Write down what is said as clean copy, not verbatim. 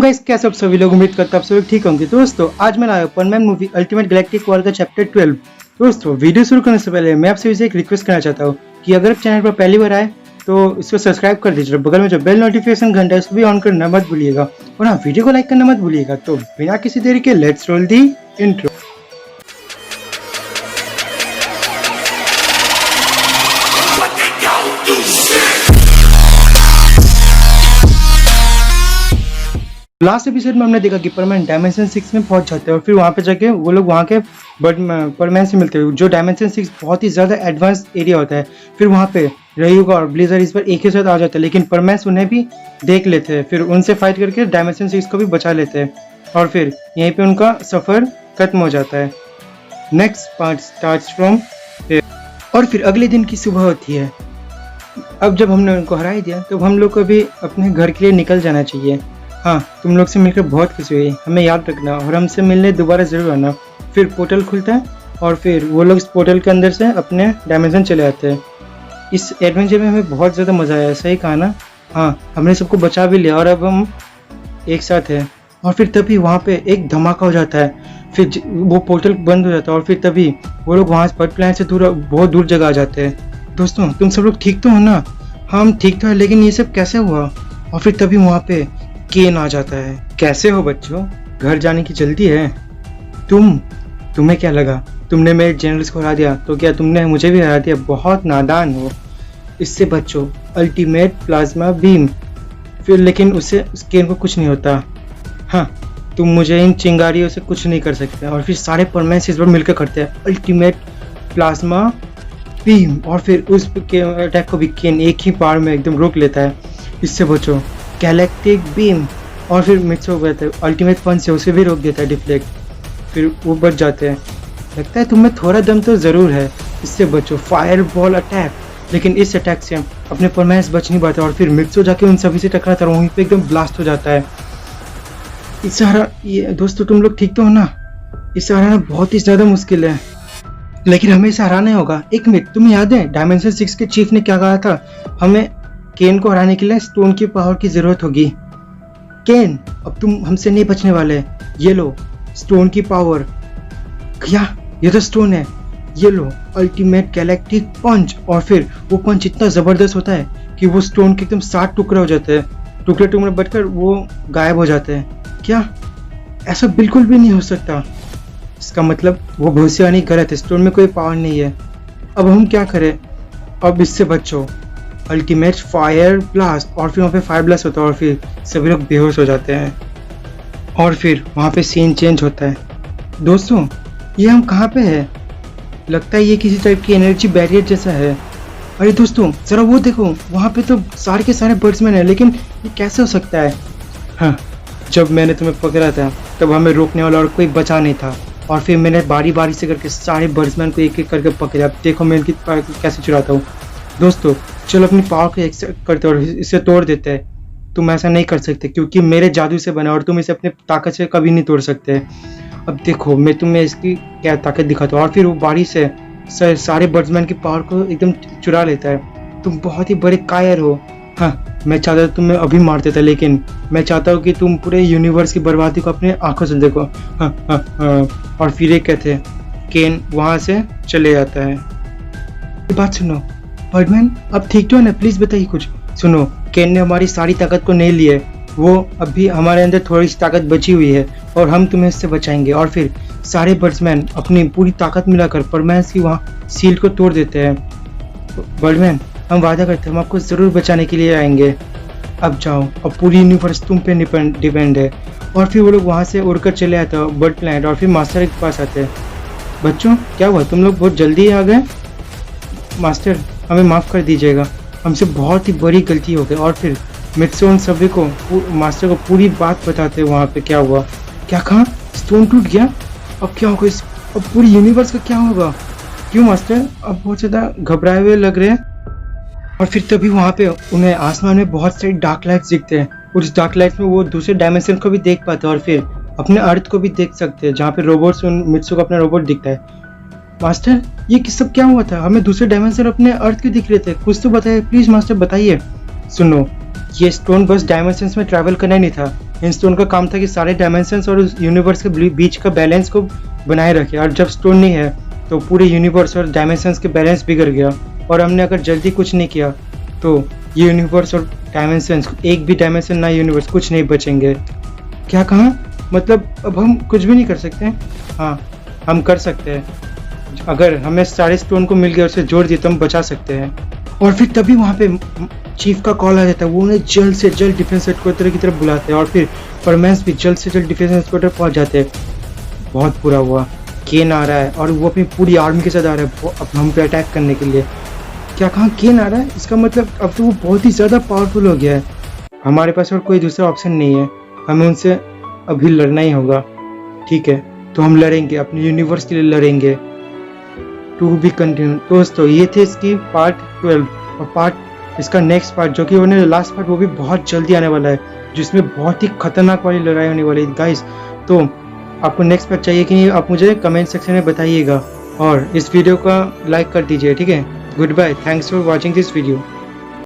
Guys, कैसे आप सभी लोग? उम्मीद करता आप सभी ठीक होंगे। दोस्तों आज मैं लाया परमैन मूवी अल्टीमेट गैलेक्टिक वॉर का चैप्टर 12। दोस्तों वीडियो शुरू करने से पहले मैं आपसे एक रिक्वेस्ट करना चाहता हूँ कि अगर आप चैनल पर पहली बार आए तो इसको सब्सक्राइब कर दीजिए। बगल में जो बेल नोटिफिकेशन घंटा है उसको भी ऑन करना मत भूलिएगा और हाँ, वीडियो को लाइक करना मत भूलिएगा। तो बिना किसी देरी के let's roll the intro. Last episode में हमने देखा कि परमैन डायमेंशन 6 में पहुंच जाते हैं और फिर वहां पे जाके वो लोग वहां के परमैन से मिलते हैं। जो डायमेंशन 6 बहुत ही ज्यादा एडवांस एरिया होता है। फिर वहां पे रयुगा और ब्लेजर इस पर एक ही साथ आ जाते हैं, लेकिन परमैन उन्हें भी देख लेते हैं। फिर उनसे फाइट करके डायमेंशन 6 को भी बचा लेते हैं और फिर यहीं पे उनका सफर खत्म हो जाता है। नेक्स्ट पार्ट स्टार्ट्स फ्रॉम और फिर अगले दिन की सुबह होती है। अब जब हमने उनको हरा दिया तो हम लोग को भी अपने घर के लिए निकल जाना चाहिए। हाँ, तुम लोग से मिलकर बहुत खुशी हुई, हमें याद रखना और हमसे मिलने दोबारा जरूर आना। फिर पोर्टल खुलता है और फिर वो लोग इस पोर्टल के अंदर से अपने डायमेंशन चले जाते हैं। इस एडवेंचर में हमें बहुत ज़्यादा मज़ा आया, सही कहा ना? हाँ, हमने सबको बचा भी लिया और अब हम एक साथ हैं। और फिर तभी वहाँ पे एक धमाका हो जाता है, फिर वो पोर्टल बंद हो जाता है और फिर तभी वो लोग वहाँ बर्ड प्लान से दूर बहुत दूर जगह आ जाते हैं। दोस्तों तुम सब लोग ठीक तो हो ना? हम ठीक तो है, लेकिन ये सब कैसे हुआ? और फिर तभी वहाँ पे केन आ जाता है। कैसे हो बच्चों? घर जाने की जल्दी है? तुम्हें क्या लगा तुमने मेरे जनरल्स को हरा दिया तो क्या तुमने मुझे भी हरा दिया? बहुत नादान हो। इससे बच्चों अल्टीमेट प्लाज्मा बीम, फिर लेकिन उससे केन को कुछ नहीं होता। हाँ, तुम मुझे इन चिंगारियों से कुछ नहीं कर सकते। और फिर सारे परमैन इस बार मिलकर करते हैं अल्टीमेट प्लाज्मा बीम और फिर उस अटैक को भी केन एक ही बार में एकदम रोक लेता है। इससे बच्चों गैलेक्टिक बीम और फिर मिक्स हो गए थे अल्टीमेट पंच से उसे भी रोक देता है डिफ्लेक्ट। फिर वो बच जाते हैं। लगता है तुम्हें थोड़ा दम तो ज़रूर है। इससे बचो फायर बॉल अटैक, लेकिन इस अटैक से अपने परमैन बच नहीं पाते और फिर मिक्स हो जाके उन सभी से टकराता है और वहीं पे एकदम ब्लास्ट हो जाता है। इससे ये दोस्तों तुम लोग ठीक तो हो ना? इससे हराना बहुत ही ज़्यादा मुश्किल है, लेकिन हमें इसे हराना होगा। एक मिनट, तुम्हें याद है डायमेंशन 6 के चीफ ने क्या कहा था? हमें केन को हराने के लिए स्टोन की पावर की जरूरत होगी। केन, अब तुम हमसे नहीं बचने वाले। ये लो स्टोन की पावर। क्या? ये तो स्टोन है। ये लो अल्टीमेट गैलेक्टिक पंच। और फिर वो पंच इतना जबरदस्त होता है कि वो स्टोन के एकदम 7 टुकड़े हो जाते हैं। टुकड़े टुकड़े बचकर वो गायब हो जाते हैं। क्या? ऐसा बिल्कुल भी नहीं हो सकता। इसका मतलब वो भविष्यवाणी गलत है, स्टोन में कोई पावर नहीं है। अब हम क्या करें? अब इससे बचो अल्टीमेट फायर ब्लास्ट। और फिर वहाँ पे फायर ब्लास्ट होता है और फिर सभी लोग बेहोश हो जाते हैं और फिर वहाँ पे सीन चेंज होता है। दोस्तों ये हम कहाँ पे हैं? लगता है ये किसी टाइप की एनर्जी बैरियर जैसा है। अरे दोस्तों जरा वो देखो, वहाँ पे तो सारे के सारे बर्ड्समैन हैं, लेकिन ये कैसे हो सकता है? हाँ, जब मैंने तुम्हें पकड़ा था तब हमें रोकने वाला और कोई बचा नहीं था और फिर मैंने बारी बारी से करके सारे बर्ड्समैन को एक एक करके पकड़ा। अब देखो मैं इनकी कैसे चुराता हूँ। दोस्तों चलो अपनी पावर को एक्सेप्ट करते और इसे तोड़ देते हैं। तुम ऐसा नहीं कर सकते क्योंकि मेरे जादू से बना और तुम इसे अपने ताकत से कभी नहीं तोड़ सकते। अब देखो मैं तुम्हें इसकी क्या ताकत दिखाता हूँ। और फिर वो बारी से सारे बर्ड्समैन की पावर को एकदम चुरा लेता है। तुम बहुत ही बड़े कायर हो। हाँ, मैं चाहता था तुम्हें अभी मार देता, लेकिन मैं चाहता हूँ कि तुम पूरे यूनिवर्स की बर्बादी को अपने आंखों से देखो। हाँ। और फिर एक कहते केन वहाँ से चले जाता है। बात सुनो बर्डमैन, अब ठीक तो है ना? प्लीज बताइए कुछ। सुनो, केन ने हमारी सारी ताकत को नहीं ली है। वो अभी हमारे अंदर थोड़ी सी ताकत बची हुई है और हम तुम्हें इससे बचाएंगे। और फिर सारे बर्ड्समैन अपनी पूरी ताकत मिलाकर परमैन की वहाँ सील को तोड़ देते हैं। बर्डमैन हम वादा करते हैं हम आपको ज़रूर बचाने के लिए आएंगे। अब जाओ, अब पूरी यूनिवर्स तुम पे डिपेंड है। और फिर वो लोग वहाँ से उड़कर चले आते हैं बर्ड प्लैनेट और फिर मास्टर के पास आते हैं। बच्चों क्या हुआ? तुम लोग बहुत जल्दी आ गए। मास्टर हमें माफ़ कर दीजिएगा, हमसे बहुत ही बड़ी गलती हो गई। और फिर मित्सो उन सभी को मास्टर को पूरी बात बताते वहाँ पे क्या हुआ। क्या कहा? स्टोन टूट गया? अब क्या होगा? अब पूरी यूनिवर्स का क्या होगा? क्यों मास्टर अब बहुत ज़्यादा घबराए हुए लग रहे हैं? और फिर तभी वहाँ पे उन्हें आसमान में बहुत सारी डार्क लाइट्स दिखते हैं और उस डार्क लाइट्स में वो दूसरे डायमेंशन को भी देख पाते हैं और फिर अपने अर्थ को भी देख सकते हैं, जहाँ पे रोबोट्स मित्सो को अपना रोबोट दिखता है। मास्टर ये सब क्या हुआ था? हमें दूसरे डायमेंशन अपने अर्थ क्यों दिख रहे थे? कुछ तो बताइए प्लीज मास्टर, बताइए। सुनो, ये स्टोन बस डायमेंशंस में ट्रैवल करना ही नहीं था, इन स्टोन का काम था कि सारे डायमेंशंस और उस यूनिवर्स के बीच का बैलेंस को बनाए रखे। और जब स्टोन नहीं है तो पूरे यूनिवर्स और डायमेंशंस के बैलेंस बिगड़ गया, और हमने अगर जल्दी कुछ नहीं किया तो ये यूनिवर्स और डायमेंशंस, एक भी डायमेंशन ना यूनिवर्स, कुछ नहीं बचेंगे। क्या कहा? मतलब अब हम कुछ भी नहीं कर सकते? हाँ, हम कर सकते हैं। अगर हमें सारे स्टोन को मिल गया, उसे जोड़ दिए तो हम बचा सकते हैं। और फिर तभी वहाँ पे चीफ का कॉल आ जाता है, वो उन्हें जल्द से जल्द डिफेंस हेडक्वार्टर की तरफ बुलाते हैं, और फिर परमेंस भी जल्द से जल्द डिफेंस हेडक्वार्टर पहुँच जाते हैं। बहुत बुरा हुआ, केन आ रहा है और वो अपनी पूरी आर्मी के साथ आ रहा है अब हम पे अटैक करने के लिए। क्या कहा? केन आ रहा है? इसका मतलब अब तो वो बहुत ही ज़्यादा पावरफुल हो गया है, हमारे पास और कोई दूसरा ऑप्शन नहीं है, हमें उनसे अभी लड़ना ही होगा। ठीक है, तो हम लड़ेंगे, अपने यूनिवर्स के लिए लड़ेंगे। To be continue. दोस्तों, ये थे इसकी पार्ट 12, और इसका नेक्स्ट पार्ट जो कि होने लास्ट पार्ट, वो भी बहुत जल्दी आने वाला है, जिसमें बहुत ही खतरनाक वाली लड़ाई होने वाली है गाइस। तो आपको नेक्स्ट पार्ट चाहिए कि नहीं, आप मुझे कमेंट सेक्शन में बताइएगा, और इस वीडियो का लाइक कर दीजिए। ठीक है, good bye, thanks for watching this video.